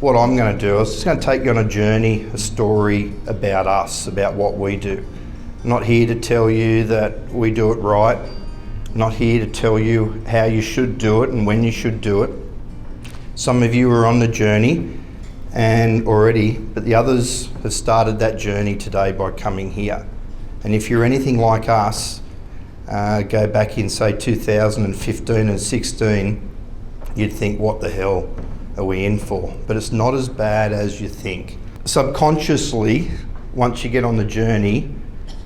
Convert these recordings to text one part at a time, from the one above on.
what I'm going to do is just going to take you on a journey, a story about us, about what we do. I'm not here to tell you that we do it right. I'm not here to tell you how you should do it and when you should do it. Some of you are on the journey and already, but the others have started that journey today by coming here. And if you're anything like us, go back in say 2015 and 16, you'd think, what the hell are we in for? But it's not as bad as you think. Subconsciously, once you get on the journey,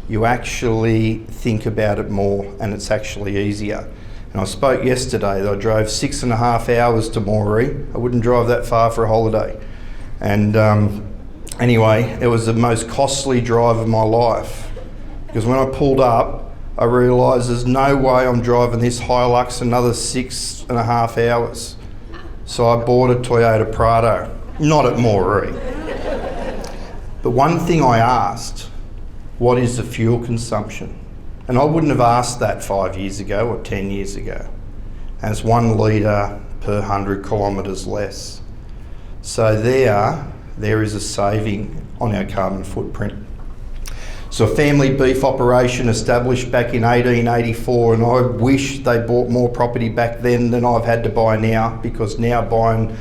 you actually think about it more and it's actually easier. And I spoke yesterday that I drove 6.5 hours to Moree. I wouldn't drive that far for a holiday. And anyway, it was the most costly drive of my life. Because when I pulled up, I realised there's no way I'm driving this Hilux another 6.5 hours. So I bought a Toyota Prado, not at Moree. But one thing I asked, what is the fuel consumption? And I wouldn't have asked that 5 years ago or 10 years ago. And it's 1 litre per 100 kilometres less. So there is a saving on our carbon footprint. So a family beef operation established back in 1884, and I wish they bought more property back then than I've had to buy now, because now buying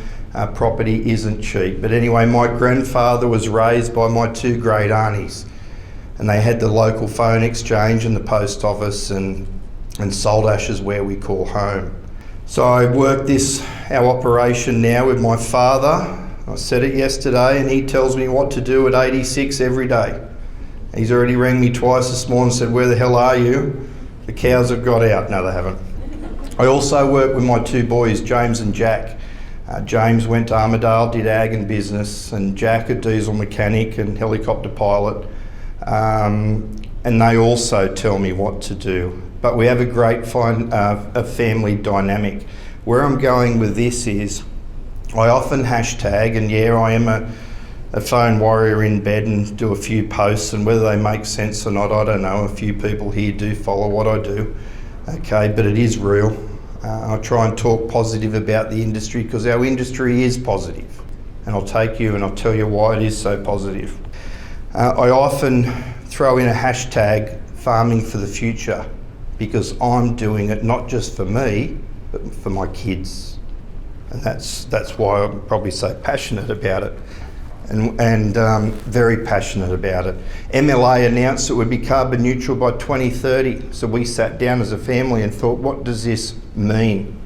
property isn't cheap. But anyway, my grandfather was raised by my 2 great aunties, and they had the local phone exchange and the post office, and Saltash is where we call home. So I work our operation now with my father. I said it yesterday, and he tells me what to do at 86 every day. He's already rang me twice this morning and said, where the hell are you? The cows have got out. No, they haven't. I also work with my 2 boys, James and Jack. James went to Armidale, did ag and business, and Jack a diesel mechanic and helicopter pilot. And they also tell me what to do. But we have a great a family dynamic. Where I'm going with this is, I often hashtag, and yeah, I am a phone warrior in bed and do a few posts, and whether they make sense or not, I don't know. A few people here do follow what I do, okay, but it is real. I try and talk positive about the industry, because our industry is positive, and I'll take you and I'll tell you why it is so positive. I often throw in a hashtag, farming for the future, because I'm doing it not just for me, but for my kids. And that's why I'm probably so passionate about it. And very passionate about it. MLA announced it would be carbon neutral by 2030. So we sat down as a family and thought, what does this mean?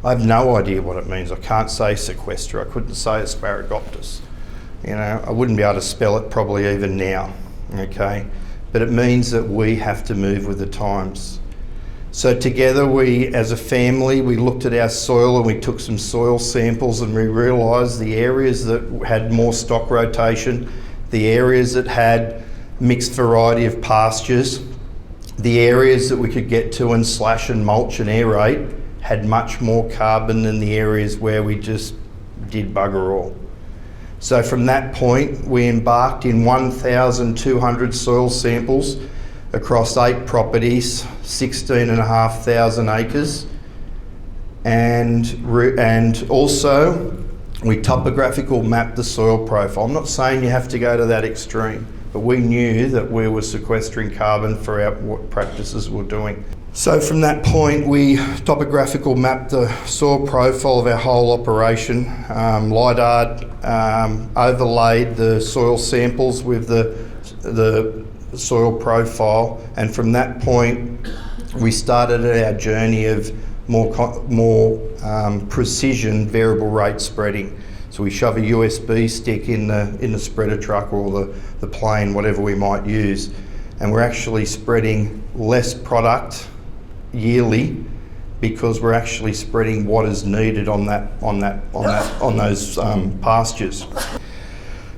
I have no idea what it means. I can't say sequester. I couldn't say asparaginopsis. You know, I wouldn't be able to spell it probably even now, okay? But it means that we have to move with the times. So together as a family, we looked at our soil and we took some soil samples, and we realised the areas that had more stock rotation, the areas that had mixed variety of pastures, the areas that we could get to and slash and mulch and aerate had much more carbon than the areas where we just did bugger all. So from that point, we embarked in 1,200 soil samples across 8 properties, 16,500 acres, and also we topographical mapped the soil profile. I'm not saying you have to go to that extreme, but we knew that we were sequestering carbon for what practices we're doing. So from that point, we topographical mapped the soil profile of our whole operation, LiDAR overlaid the soil samples with the soil profile, and from that point we started our journey of more precision variable rate spreading. So we shove a USB stick in the spreader truck or the plane, whatever we might use, and we're actually spreading less product yearly, because we're actually spreading what is needed on those pastures.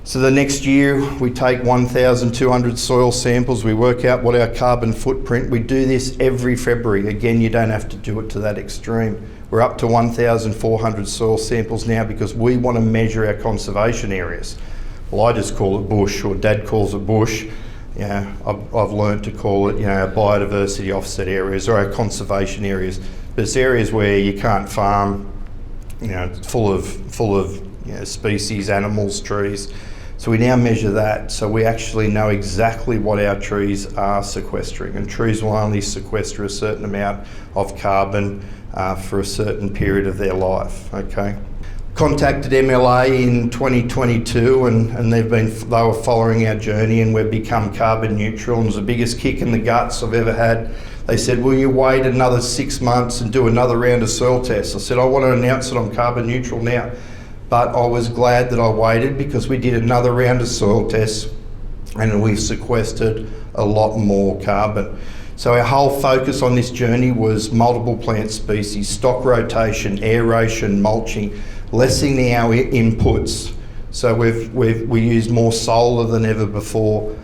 So the next year we take 1,200 soil samples, we work out what our carbon footprint. We do this every February. Again, you don't have to do it to that extreme. We're up to 1,400 soil samples now, because we want to measure our conservation areas. Well, I just call it bush, or Dad calls it bush. You know, I've learned to call it, our biodiversity offset areas or our conservation areas. But it's areas where you can't farm, full of species, animals, trees. So we now measure that, so we actually know exactly what our trees are sequestering, and trees will only sequester a certain amount of carbon for a certain period of their life. Okay. Contacted MLA in 2022, and they were following our journey, and we've become carbon neutral. And it was the biggest kick in the guts I've ever had. They said, will you wait another 6 months and do another round of soil tests? I said, I want to announce that I'm carbon neutral now. But I was glad that I waited, because we did another round of soil tests and we sequestered a lot more carbon. So our whole focus on this journey was multiple plant species, stock rotation, aeration, mulching, lessening our inputs. So we use more solar than ever before.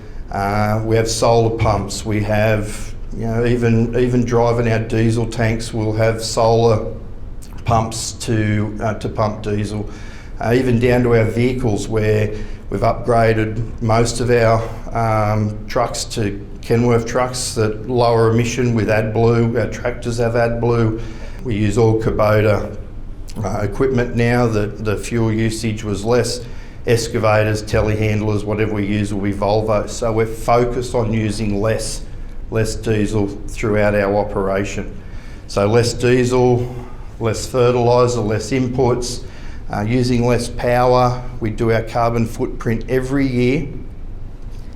We have solar pumps. We have, even driving our diesel tanks, we'll have solar pumps to pump diesel. Even down to our vehicles, where we've upgraded most of our trucks to Kenworth trucks that lower emission with AdBlue. Our tractors have AdBlue. We use all Kubota equipment now that the fuel usage was less. Excavators, telehandlers, whatever we use will be Volvo. So we're focused on using less diesel throughout our operation. So less diesel, less fertiliser, less inputs, using less power. We do our carbon footprint every year,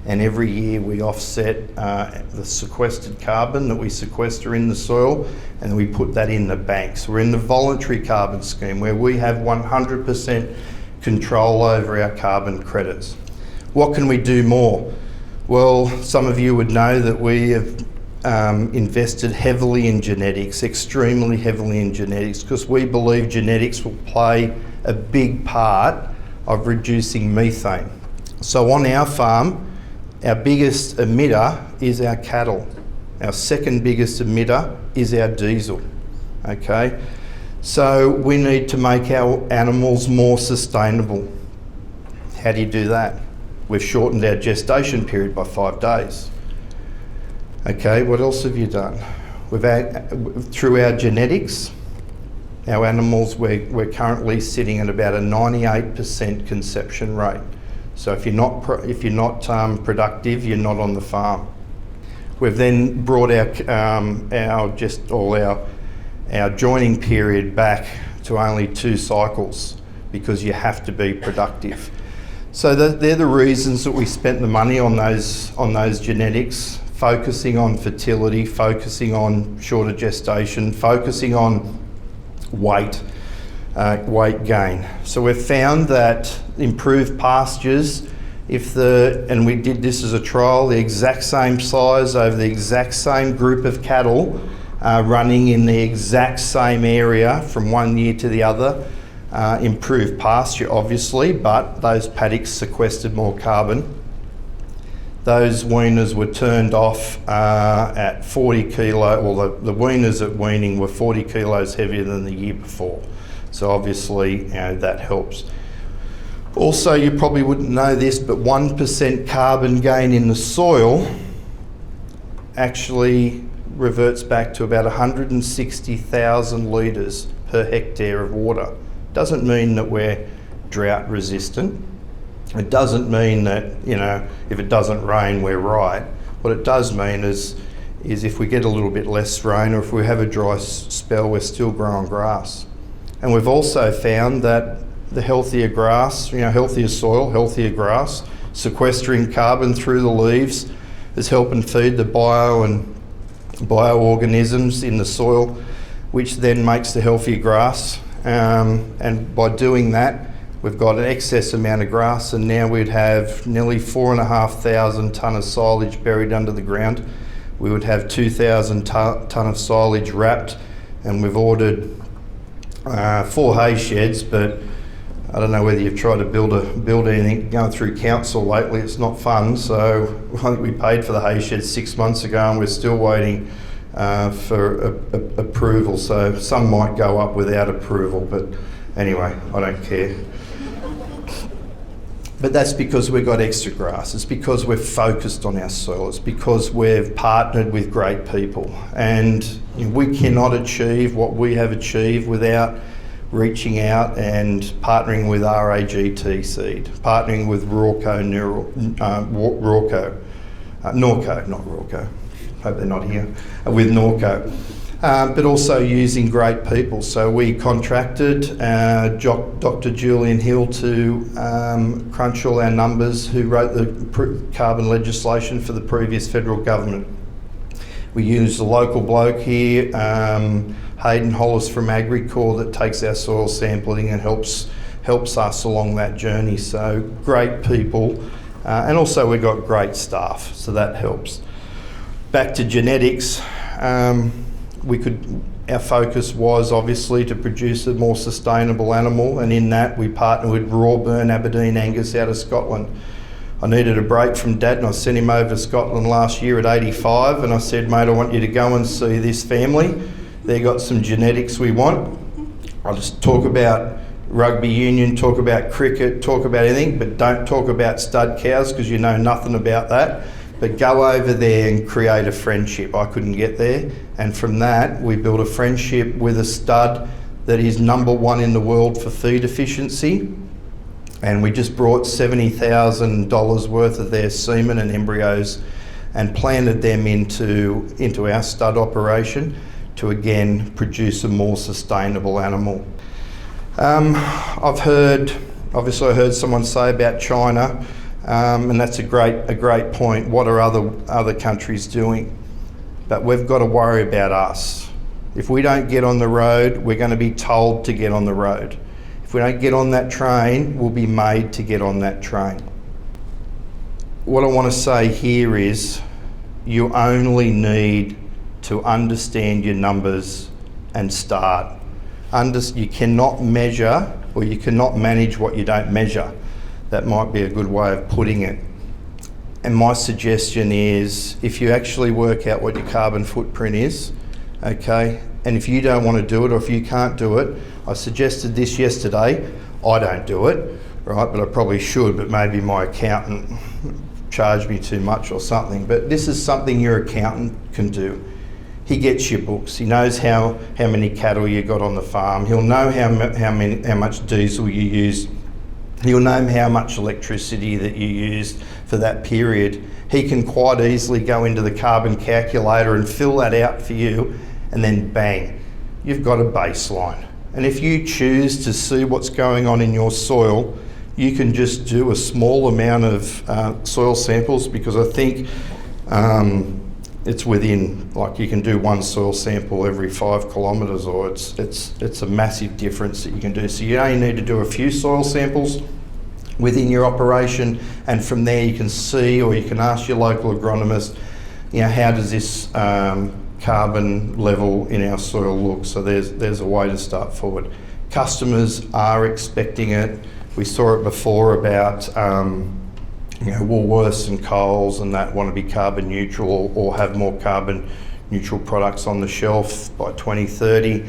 and every year we offset the sequestered carbon that we sequester in the soil, and we put that in the banks. We're in the voluntary carbon scheme, where we have 100% control over our carbon credits. What can we do more? Well, some of you would know that we have invested heavily in genetics, extremely heavily in genetics, because we believe genetics will play a big part of reducing methane. So on our farm, our biggest emitter is our cattle. Our second biggest emitter is our diesel. Okay, so we need to make our animals more sustainable. How do you do that? We've shortened our gestation period by 5 days. Okay, what else have you done? Through our genetics, our animals, we're currently sitting at about a 98% conception rate. So if you're not productive, you're not on the farm. We've then brought our joining period back to only 2 cycles, because you have to be productive. So they're the reasons that we spent the money on those genetics, focusing on fertility, focusing on shorter gestation, focusing on weight gain. So we've found that improved pastures, and we did this as a trial, the exact same size over the exact same group of cattle running in the exact same area from 1 year to the other, improved pasture obviously, but those paddocks sequestered more carbon. Those weaners were turned off at 40 kilo, well the weaners at weaning were 40 kilos heavier than the year before. So obviously, that helps. Also, you probably wouldn't know this, but 1% carbon gain in the soil actually reverts back to about 160,000 litres per hectare of water. Doesn't mean that we're drought resistant. It doesn't mean that, if it doesn't rain, we're right. What it does mean is if we get a little bit less rain, or if we have a dry spell, we're still growing grass. And we've also found that the healthier grass, healthier soil, healthier grass, sequestering carbon through the leaves is helping feed the bioorganisms in the soil, which then makes the healthier grass. And by doing that, we've got an excess amount of grass, and now we'd have nearly 4,500 tonne of silage buried under the ground. We would have 2,000 tonne of silage wrapped, and we've ordered 4 hay sheds, but I don't know whether you've tried to build anything going through council lately. It's not fun. So I think we paid for the hay sheds 6 months ago, and we're still waiting for approval. So some might go up without approval, but anyway, I don't care. But that's because we've got extra grass. It's because we're focused on our soil. It's because we've partnered with great people, and we cannot achieve what we have achieved without reaching out and partnering with RAGT Seed, partnering with Norco, not Rawco, hope they're not here, with Norco. But also using great people. So we contracted Dr. Julian Hill to crunch all our numbers, who wrote the carbon legislation for the previous federal government. We used a local bloke here, Hayden Hollis from Agricorp, that takes our soil sampling and helps us along that journey. So great people, and also we've got great staff, so that helps. Back to genetics. Our focus was obviously to produce a more sustainable animal, and in that we partnered with Rawburn Aberdeen Angus out of Scotland. I needed a break from Dad, and I sent him over to Scotland last year at 85, and I said, mate, I want you to go and see this family. They've got some genetics we want. I'll just talk about rugby union, talk about cricket, talk about anything, but don't talk about stud cows because you know nothing about that. But go over there and create a friendship. I couldn't get there. And from that, we built a friendship with a stud that is #1 in the world for feed efficiency. And we just brought $70,000 worth of their semen and embryos and planted them into our stud operation to again produce a more sustainable animal. I heard someone say about China, and that's a great point. What are other countries doing? But we've got to worry about us. If we don't get on the road, we're going to be told to get on the road. If we don't get on that train, we'll be made to get on that train. What I want to say here is you only need to understand your numbers and start. You cannot measure, or you cannot manage what you don't measure. That might be a good way of putting it. And my suggestion is, if you actually work out what your carbon footprint is, okay, and if you don't want to do it, or if you can't do it, I suggested this yesterday. I don't do it, right, but I probably should, but maybe my accountant charged me too much or something. But this is something your accountant can do. He gets your books. He knows how many cattle you got on the farm. He'll know how much diesel you use. He'll know how much electricity that you used for that period. He can quite easily go into the carbon calculator and fill that out for you, and then bang, you've got a baseline. And if you choose to see what's going on in your soil, you can just do a small amount of soil samples, because I think it's within, like, you can do one soil sample every 5 kilometres, or it's a massive difference that you can do. So you only need to do a few soil samples within your operation, and from there you can see, or you can ask your local agronomist, how does this carbon level in our soil look? So there's a way to start forward. Customers are expecting it. We saw it before about Woolworths and Coles and that want to be carbon neutral, or have more carbon neutral products on the shelf by 2030.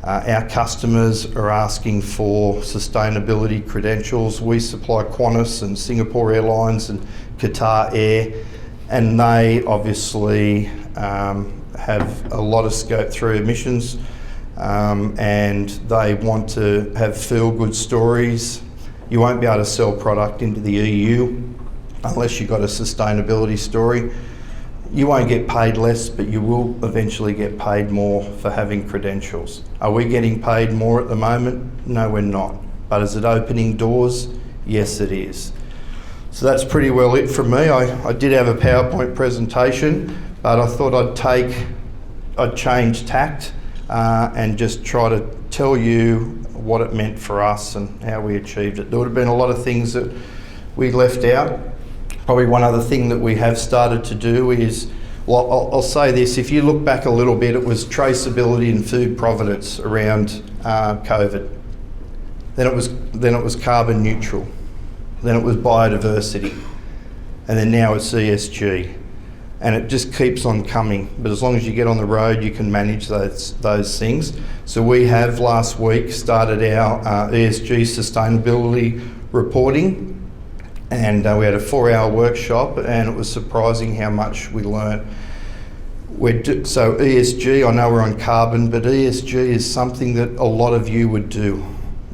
Our customers are asking for sustainability credentials. We supply Qantas and Singapore Airlines and Qatar Air, and they obviously have a lot of scope 3 emissions, and they want to have feel-good stories. You won't be able to sell product into the EU unless you've got a sustainability story. You won't get paid less, but you will eventually get paid more for having credentials. Are we getting paid more at the moment? No, we're not. But is it opening doors? Yes, it is. So that's pretty well it from me. I did have a PowerPoint presentation, but I thought I'd change tact and just try to tell you what it meant for us and how we achieved it. There would have been a lot of things that we left out. Probably one other thing that we have started to do is, well, I'll say this, if you look back a little bit, it was traceability and food provenance around COVID. Then it was carbon neutral. Then it was biodiversity. And then now it's ESG. And it just keeps on coming. But as long as you get on the road, you can manage those things. So we have last week started our ESG sustainability reporting. And we had a 4-hour workshop, and it was surprising how much we learnt. So ESG, I know we're on carbon, but ESG is something that a lot of you would do.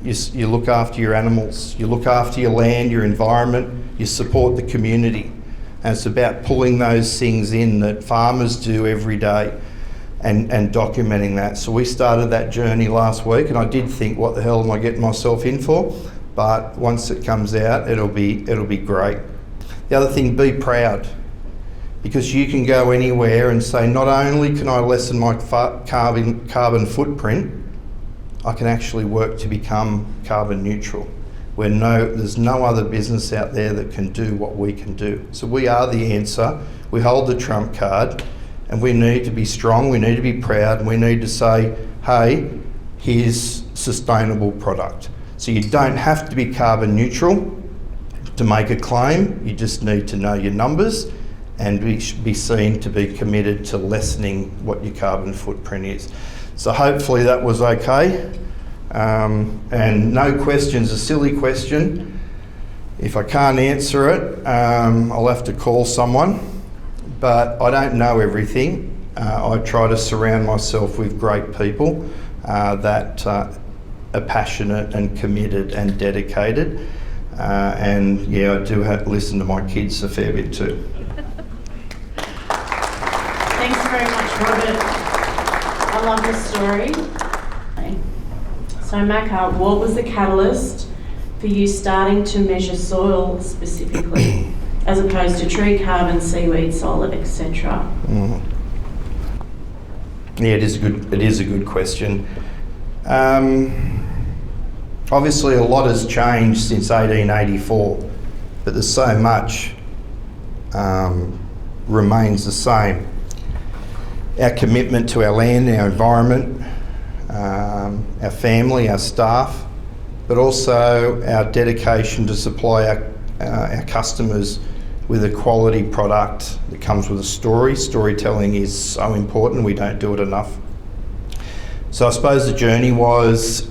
You look after your animals, you look after your land, your environment, you support the community. And it's about pulling those things in that farmers do every day and documenting that. So we started that journey last week, and I did think, what the hell am I getting myself in for? But once it comes out, it'll be great. The other thing, be proud. Because you can go anywhere and say, not only can I lessen my carbon footprint, I can actually work to become carbon neutral. There's no other business out there that can do what we can do. So we are the answer. We hold the trump card, and we need to be strong, we need to be proud, and we need to say, hey, here's sustainable product. So you don't have to be carbon neutral to make a claim, you just need to know your numbers and be seen to be committed to lessening what your carbon footprint is. So hopefully that was okay. And no question's a silly question. If I can't answer it, I'll have to call someone, but I don't know everything. I try to surround myself with great people that are passionate and committed and dedicated. And yeah, I do have to listen to my kids a fair bit too. Thanks very much, Robert. I love the story. So Macka, what was the catalyst for you starting to measure soil specifically, as opposed to tree carbon, seaweed, solid, etc.? Yeah, it is a good question. Obviously, a lot has changed since 1884, but there's so much remains the same. Our commitment to our land, our environment, our family, our staff, but also our dedication to supply our customers with a quality product that comes with a story. Storytelling is so important, we don't do it enough. So I suppose the journey was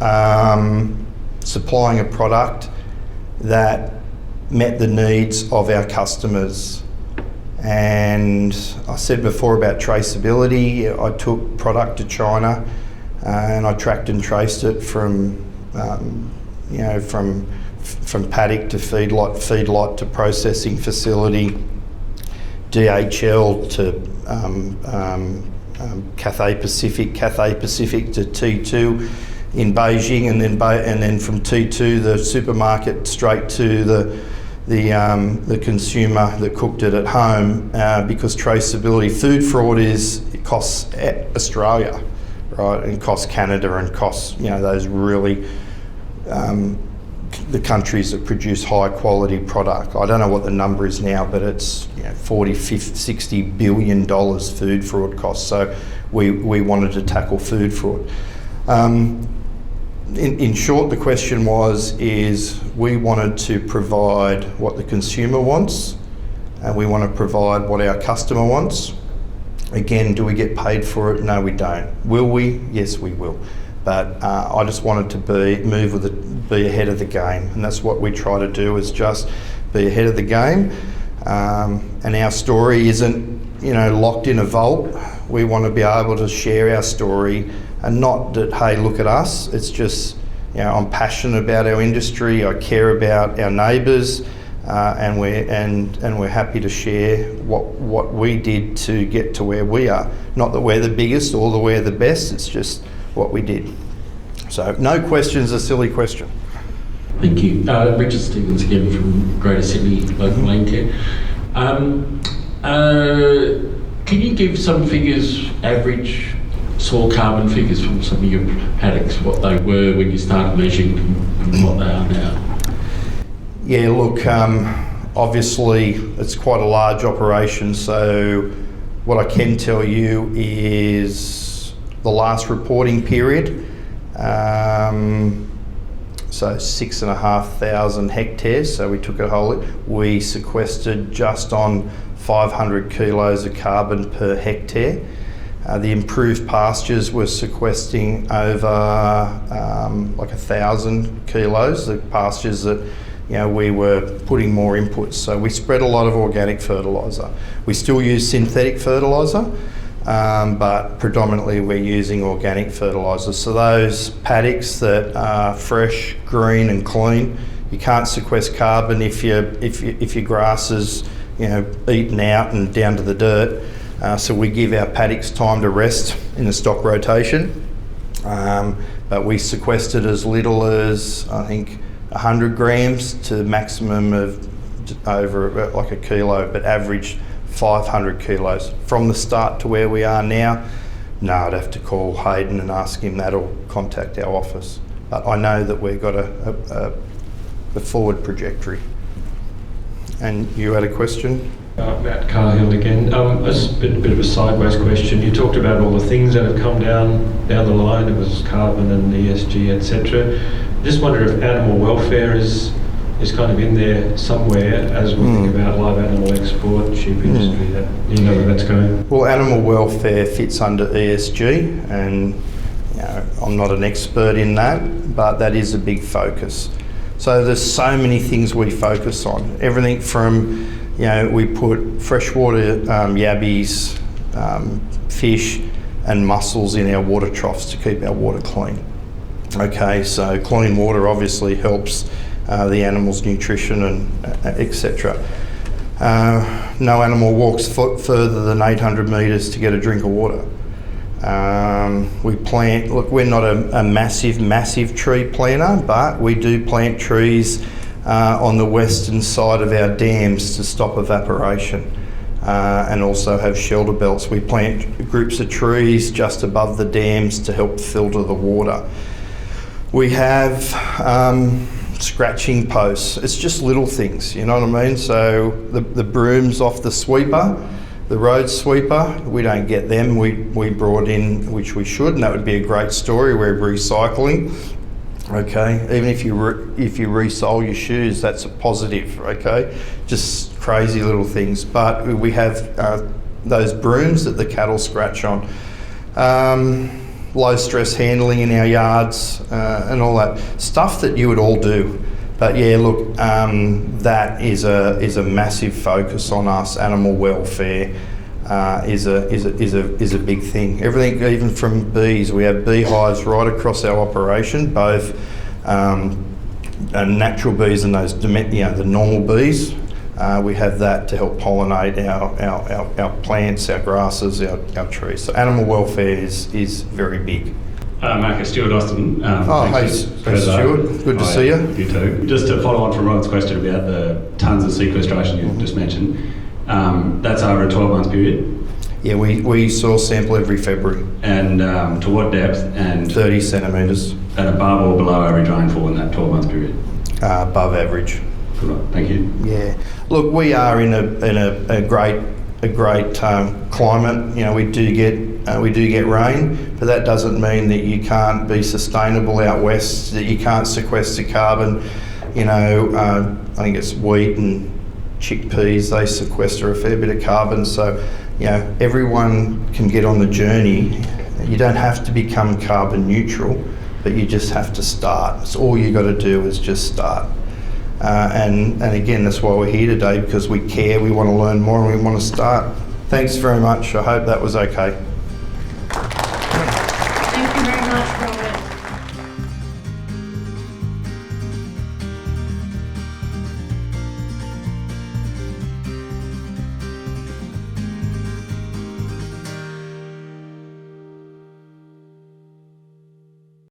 supplying a product that met the needs of our customers. And I said before about traceability, I took product to China and I tracked and traced it from paddock to feedlot to processing facility, DHL to Cathay Pacific to T2 in Beijing, and then from T2 the supermarket straight to the consumer that cooked it at home, because traceability, food fraud it costs Australia, right, and costs Canada and costs those really the countries that produce high quality product. I don't know what the number is now, but it's $40, $50, $60 billion food fraud costs. So we wanted to tackle food fraud. In short, the question is we wanted to provide what the consumer wants, and we want to provide what our customer wants. Again, do we get paid for it? No, we don't. Will we? Yes, we will. But I just wanted to be ahead of the game, and that's what we try to do, is just be ahead of the game. And our story isn't locked in a vault. We want to be able to share our story, and not that, hey, look at us. It's just I'm passionate about our industry. I care about our neighbours, and we're happy to share what we did to get to where we are. Not that we're the biggest or that we're the best. It's just what we did. So no question's a silly question. Thank you. Richard Stevens again from Greater Sydney Local Land Care. Can you give some figures, average soil carbon figures from some of your paddocks, what they were when you started measuring and what they are now? Yeah, look, obviously it's quite a large operation, so what I can tell you is the last reporting period, so 6,500 hectares, so we took a whole, we sequestered just on 500 kilos of carbon per hectare. The improved pastures were sequestering over like 1,000 kilos, the pastures that we were putting more inputs. So we spread a lot of organic fertiliser. We still use synthetic fertiliser, but predominantly we're using organic fertilisers. So those paddocks that are fresh, green and clean, you can't sequester carbon if your grass is eaten out and down to the dirt. So we give our paddocks time to rest in the stock rotation, but we sequestered as little as I think 100 grams to maximum of over like a kilo, but average 500 kilos. From the start to where we are now, no, I'd have to call Hayden and ask him that or contact our office. But I know that we've got a forward trajectory. And you had a question? Matt Carhill again. A bit of a sideways question. You talked about all the things that have come down the line. It was carbon and ESG, etc. Just wonder if animal welfare is kind of in there somewhere as we think about live animal export, sheep industry. That you know where that's going. Well, animal welfare fits under ESG, and I'm not an expert in that, but that is a big focus. So there's so many things we focus on. Everything from we put freshwater yabbies, fish and mussels in our water troughs to keep our water clean. Okay, so clean water obviously helps the animal's nutrition and etc. No animal walks further than 800 metres to get a drink of water. We plant, look, we're not a massive tree planter, but we do plant trees on the western side of our dams to stop evaporation, and also have shelter belts. We plant groups of trees just above the dams to help filter the water. We have scratching posts. It's just little things, you know what I mean? So the brooms off the sweeper, the road sweeper, we don't get them. We brought in, which we should, and that would be a great story. We're recycling. Okay, even if you resole your shoes, that's a positive. Okay, just crazy little things. But we have those brooms that the cattle scratch on. Low stress handling in our yards, and all that stuff that you would all do. But yeah, look, that is a massive focus on us. Animal welfare is a big thing. Everything, even from bees, we have beehives right across our operation, both natural bees and those the normal bees. We have that to help pollinate our plants, our grasses, our trees. So animal welfare is very big. Macka, Stuart Austin. Hey Stuart, good to see you. You too. Just to follow on from Rob's question about the tonnes of sequestration you just mentioned, that's over a 12-month period? Yeah, we soil sample every February. And to what depth? And 30 centimetres. And above or below average rainfall in that 12-month period? Above average. Good, thank you. Yeah, look, we are in a great climate. We do get rain, but that doesn't mean that you can't be sustainable out west, that you can't sequester carbon. I think it's wheat and chickpeas, they sequester a fair bit of carbon. So, everyone can get on the journey. You don't have to become carbon neutral, but you just have to start. So all you got to do is just start. And again, that's why we're here today, because we care, we want to learn more, and we want to start. Thanks very much. I hope that was okay.